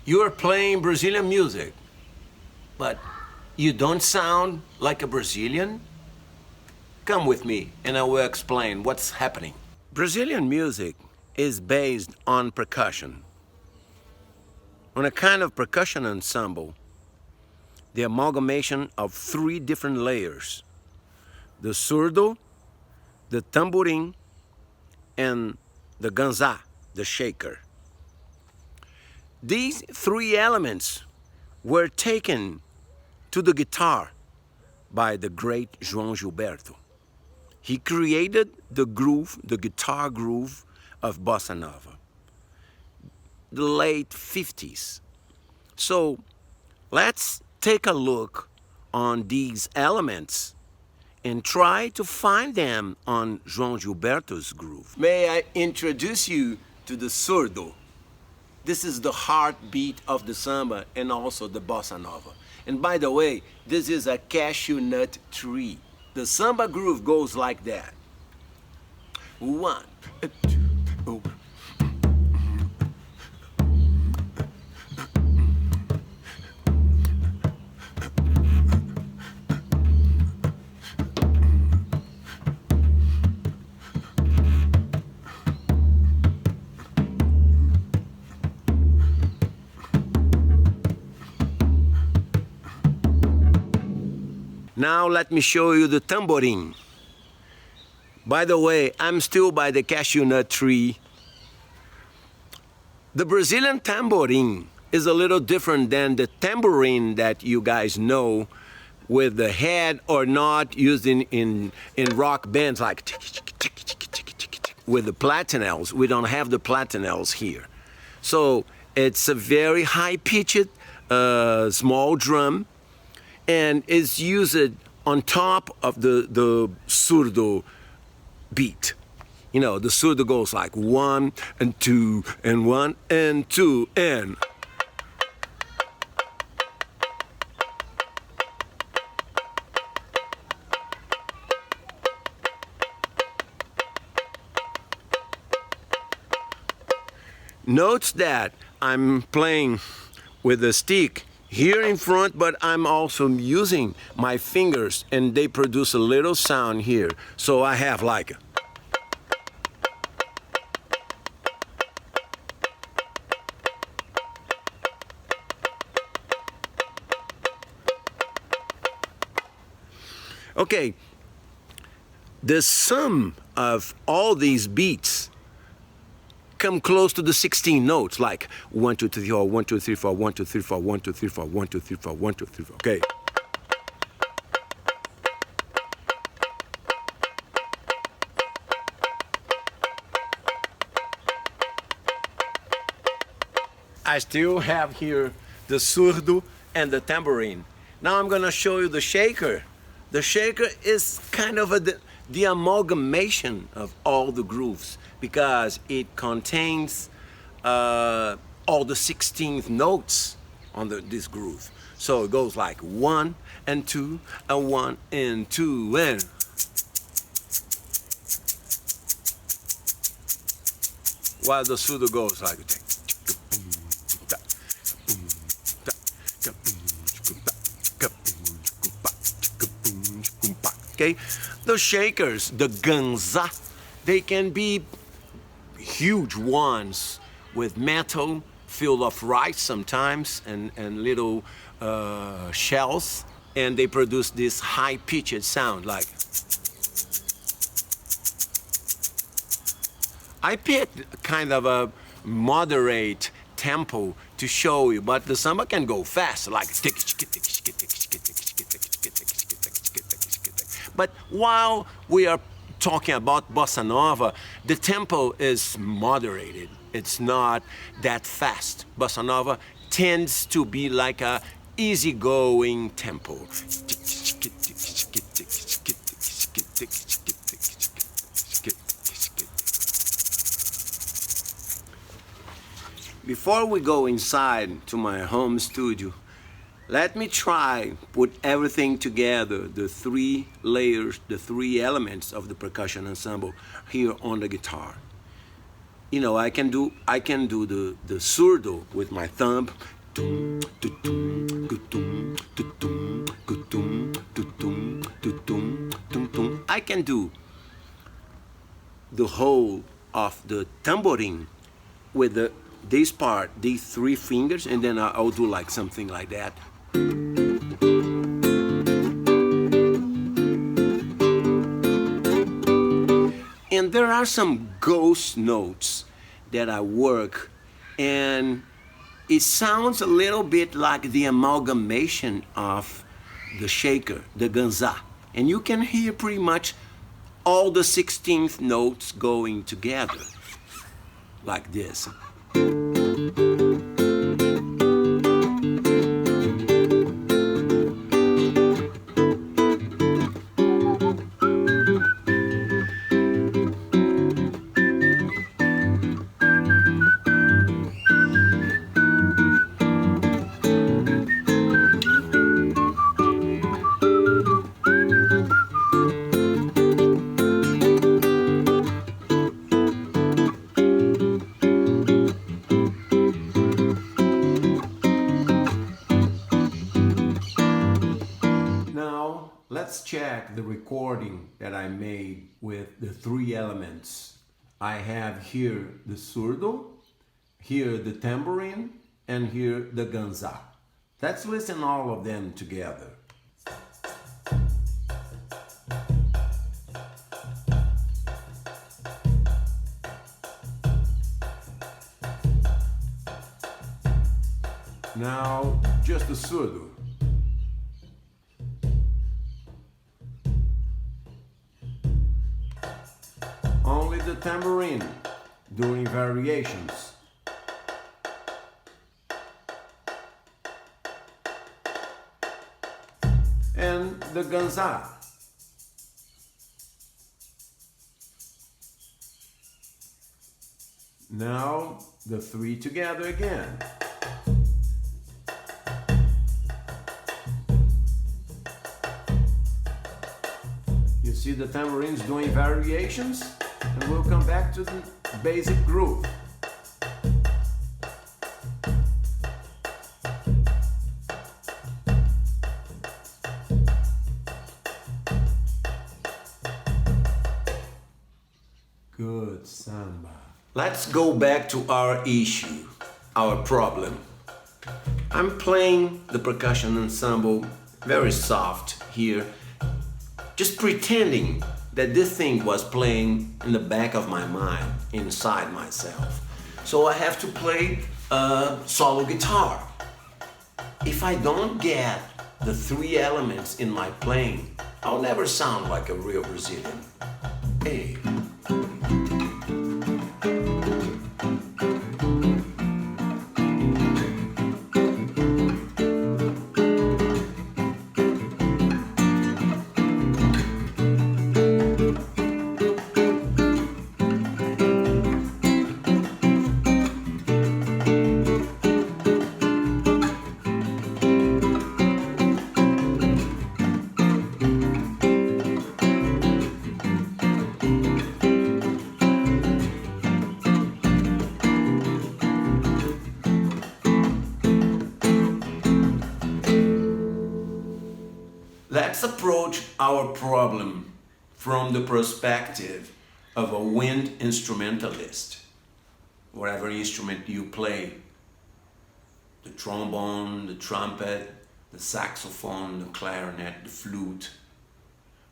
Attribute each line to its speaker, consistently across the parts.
Speaker 1: You're playing Brazilian music, but you don't sound like a Brazilian? Come with me and I will explain what's happening. Brazilian music is based on percussion, on a kind of percussion ensemble, the amalgamation of three different layers: the surdo, the tamborim, and the ganzá, the shaker. These three elements were taken to the guitar by the great João Gilberto. He created the groove, the guitar groove of bossa-nova, the late 50s. So let's take a look on these elements and try to find them on João Gilberto's groove. May I introduce you to the surdo? This is the heartbeat of the samba and also the bossa nova. And by the way, this is a cashew nut tree. The samba groove goes like that. 1, 2, Now let me show you the tamborim. By the way, I'm still by the cashew nut tree. The Brazilian tamborim is a little different than the tambourine that you guys know with the head or not used in rock bands like with the platinels. We don't have the platinels here. So it's a very high-pitched small drum, and is used on top of the surdo beat. You know, the surdo goes like 1 and 2 and 1 and 2 and. Note that I'm playing with the stick here in front, but I'm also using my fingers and they produce a little sound here. So I have like a. Okay, the sum of all these beats come close to the 16 notes, like 1, 2, 3, 4, 1, 2, 3, 4, 1, 2, 3, 4, 1, 2, 3, 4, 1, 2, 3, 4, 1, 2, 3, 4. Okay. I still have here the surdo and the tambourine. Now I'm gonna show you the shaker. The shaker is kind of the amalgamation of all the grooves, because it contains all the 16th notes on this groove. So it goes like 1 and 2 and 1 and 2 and. While the surdo goes like that. Okay, the shakers, the ganzá, they can be huge ones with metal filled of rice sometimes and little shells, and they produce this high-pitched sound like. I picked kind of a moderate tempo to show you, but the samba can go fast, like. But while we are talking about bossa nova, the tempo is moderated. It's not that fast. Bossa nova tends to be like a easygoing tempo. Before we go inside to my home studio, let me try put everything together, the three layers, the three elements of the percussion ensemble here on the guitar. You know, I can do the surdo with my thumb I can do the whole of the tambourine with this part, these three fingers, and then I'll do like something like that. And there are some ghost notes that I work, and it sounds a little bit like the amalgamation of the shaker, the ganza. And you can hear pretty much all the 16th notes going together, like this. Let's check the recording that I made with the three elements. I have here the surdo, here the tambourine, and here the ganza. Let's listen all of them together. Now, just the surdo. Only the tambourine during variations. And the ganza. Now the three together again. You see the tambourines doing variations? And we'll come back to the basic groove. Good samba. Let's go back to our issue, our problem. I'm playing the percussion ensemble very soft here, just pretending that this thing was playing in the back of my mind, inside myself. So I have to play a solo guitar. If I don't get the three elements in my playing, I'll never sound like a real Brazilian. Hey. Let's approach our problem from the perspective of a wind instrumentalist. Whatever instrument you play, the trombone, the trumpet, the saxophone, the clarinet, the flute.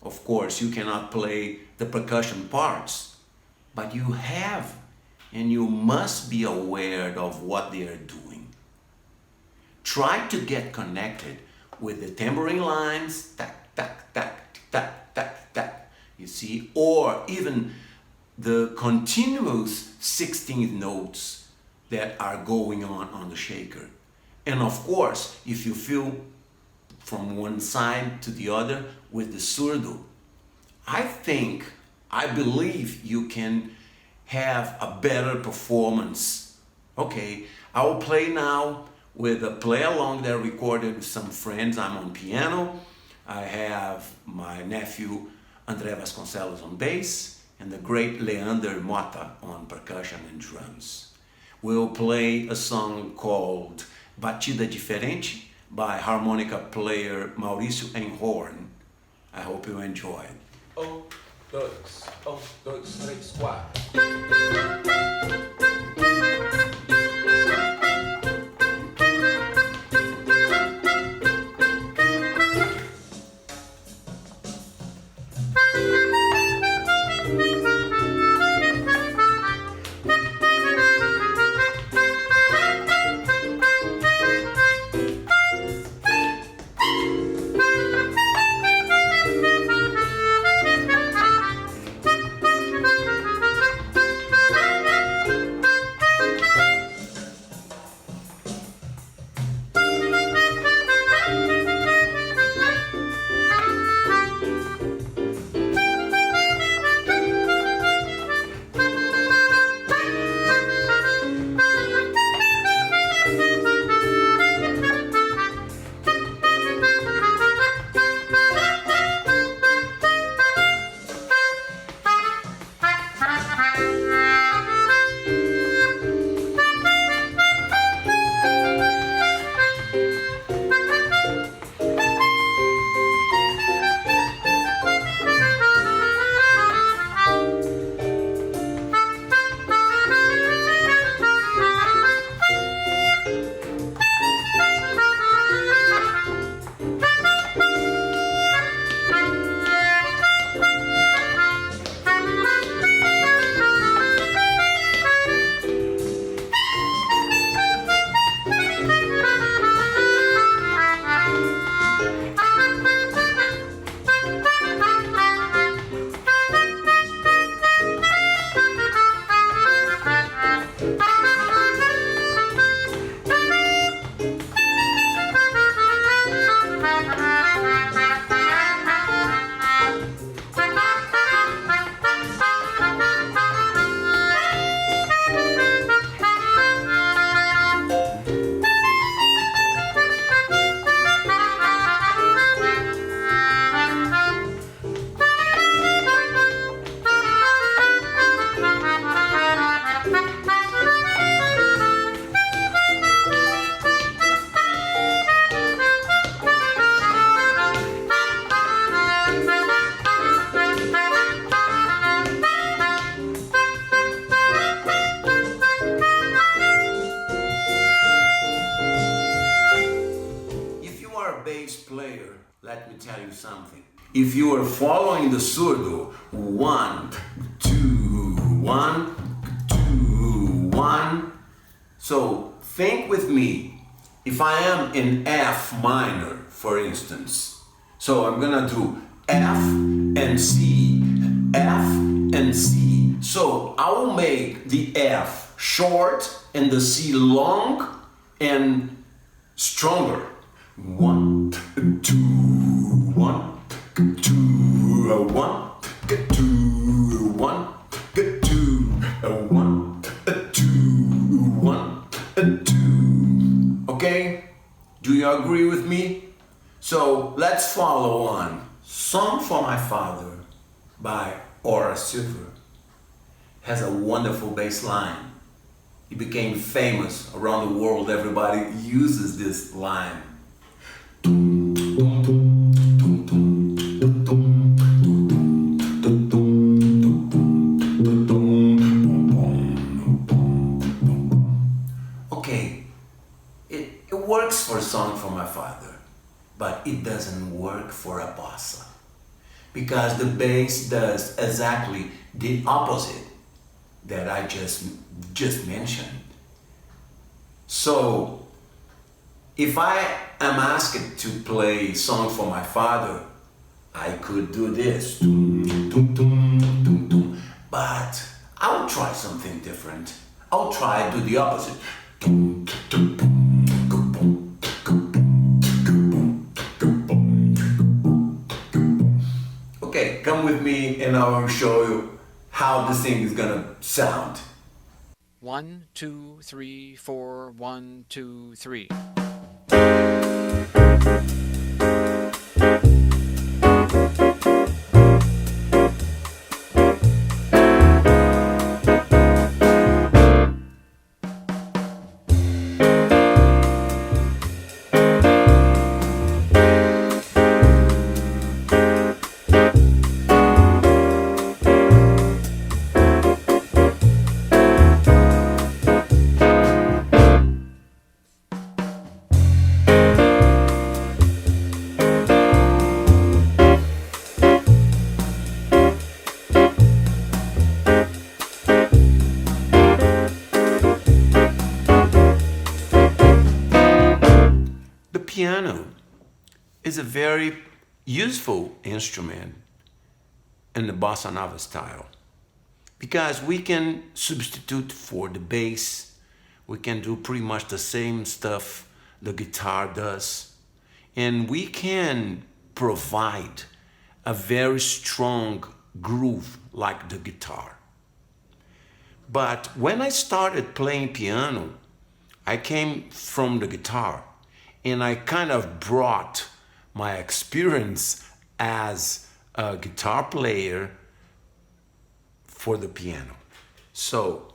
Speaker 1: Of course, you cannot play the percussion parts, but you have and you must be aware of what they are doing. Try to get connected with the tambourine lines, tack, tack, tack, tack, tack, tack, you see, or even the continuous 16th notes that are going on the shaker. And of course, if you feel from one side to the other with the surdo, I believe you can have a better performance. Okay, I will play now with a play along that I recorded with some friends. I'm on piano. I have my nephew André Vasconcelos on bass and the great Leander Mota on percussion and drums. We'll play a song called Batida Diferente by harmonica player Maurício Enhorn. I hope you enjoy.
Speaker 2: 1, 2, 1, 2, 3, 4.
Speaker 1: Let me tell you something. If you are following the surdo, 1, 2, 1, 2, 1. So think with me. If I am in F minor, for instance, so I'm gonna do F and C, F and C. So I will make the F short and the C long and stronger. 1, 2, 1, 2, 1, 2, 1, 2, 1, 2, 1, 2. Okay? Do you agree with me? So let's follow on. Song for My Father by Aura Silver has a wonderful bass line. It became famous around the world. Everybody uses this line. Okay, it works for Song for My Father, but it doesn't work for a bossa, because the bass does exactly the opposite that I just mentioned. So if I am asked to play Song for My Father, I could do this, but I'll try something different. I'll try to do the opposite. Okay, come with me and I will show you how this thing is gonna sound.
Speaker 3: 1, 2, 3, 4, 1, 2, 3.
Speaker 1: piano is a very useful instrument in the bossa-nova style because we can substitute for the bass. We can do pretty much the same stuff the guitar does, and we can provide a very strong groove like the guitar. But when I started playing piano, I came from the guitar, and I kind of brought my experience as a guitar player for the piano. So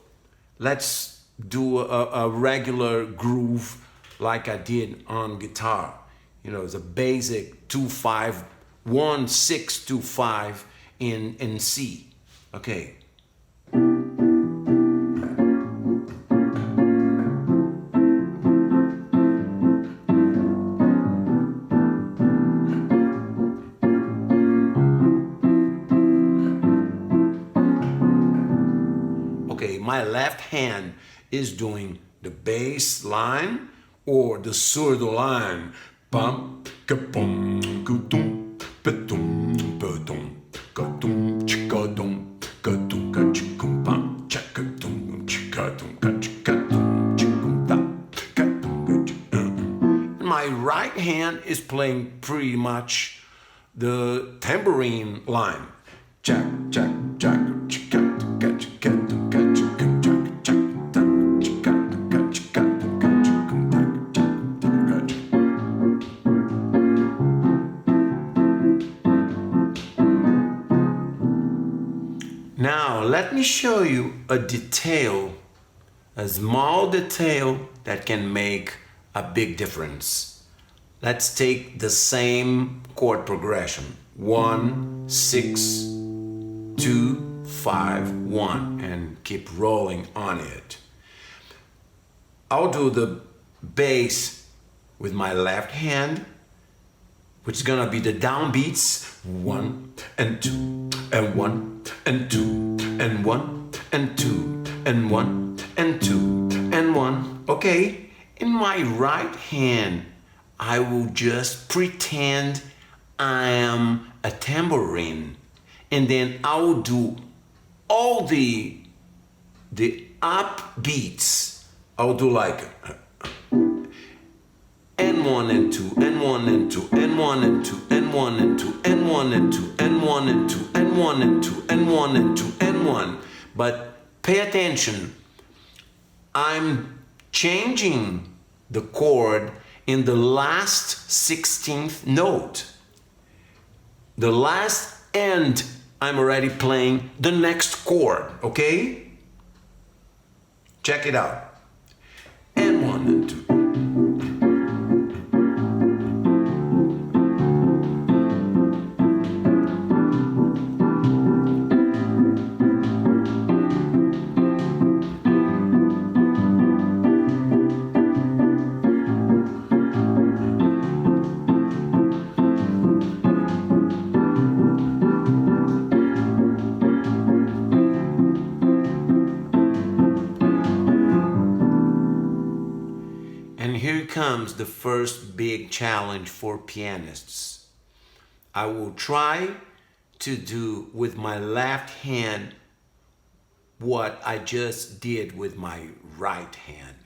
Speaker 1: let's do a regular groove like I did on guitar. You know, it's a basic 2-5, 1-6-2-5 in C. Okay. My left hand is doing the bass line or the surdo line. Bum, ka-bum, ka-dum, ba-dum, ba-dum, ka-dum, chika-dum, ka-dum, ka-chikum, bum, chaka-dum, chika-dum, ka-chika-dum, chikum-dum, ka-dum, ka-chika-dum. My right hand is playing pretty much the tambourine line. Jack, jack, jack, chika-dum, ka-chika-dum. Now, let me show you a detail, a small detail that can make a big difference. Let's take the same chord progression. 1, 6, 2, 5, 1, and keep rolling on it. I'll do the bass with my left hand, which is gonna be the downbeats. 1 and 2 and 1 and 2 and 1 and 2 and 1 and 2 and 1. Okay, in my right hand I will just pretend I am a tambourine, and then I will do all the upbeats. I'll do like N1 and 2, N1 and 2, N1 and 2, N1 and 2, N1 and 2, N1 and 2, N1 and 2, N1 and 2, N1. But pay attention. I'm changing the chord in the last 16th note. The last end, I'm already playing the next chord, okay? Check it out. N1 and 2. Comes the first big challenge for pianists. I will try to do with my left hand what I just did with my right hand.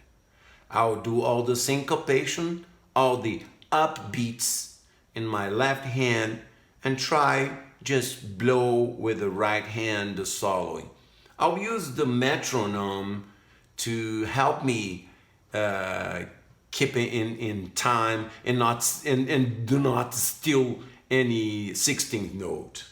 Speaker 1: I'll do all the syncopation, all the upbeats in my left hand, and try just blow with the right hand the soloing. I'll use the metronome to help me keep it in time and do not steal any 16th note.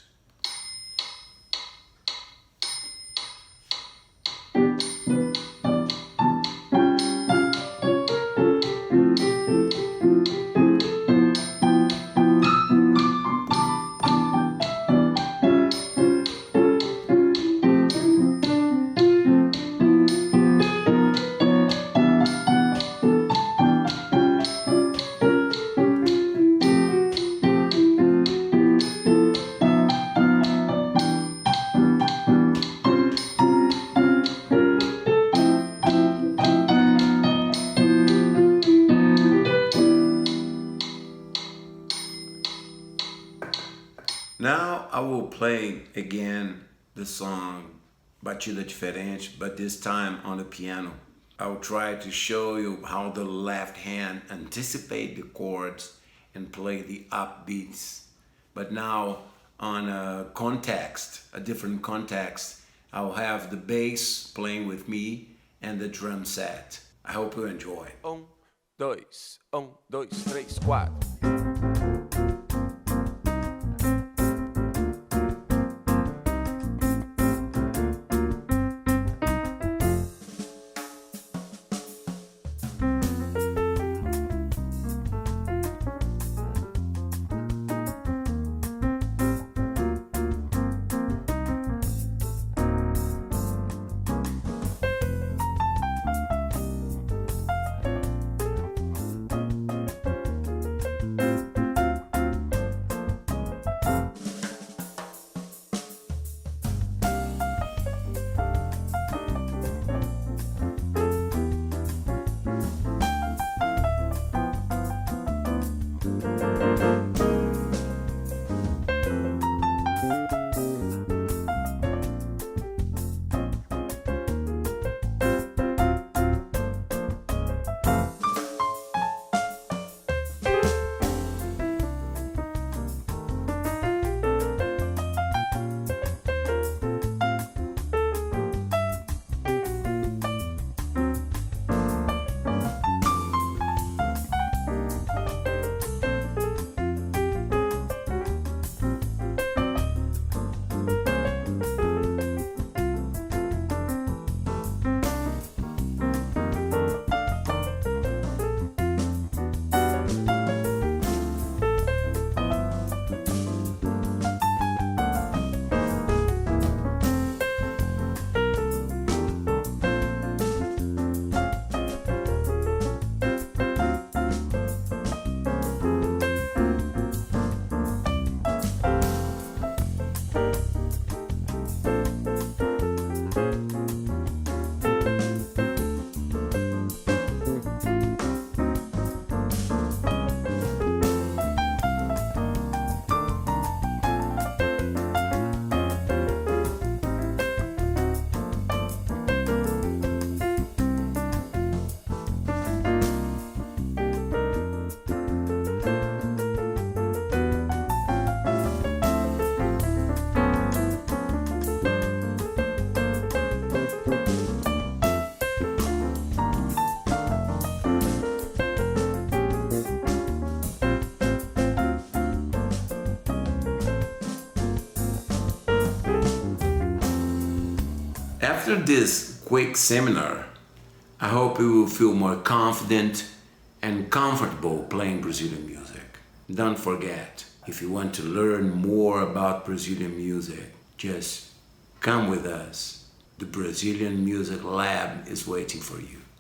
Speaker 1: Now I will play again the song Batida Diferente, but this time on the piano. I will try to show you how the left hand anticipate the chords and play the upbeats. But now on a context, a different context, I'll have the bass playing with me and the drum set. I hope you enjoy.
Speaker 2: 1, 2, 3, 4.
Speaker 1: After this quick seminar, I hope you will feel more confident and comfortable playing Brazilian music. Don't forget, if you want to learn more about Brazilian music, just come with us. The Brazilian Music Lab is waiting for you.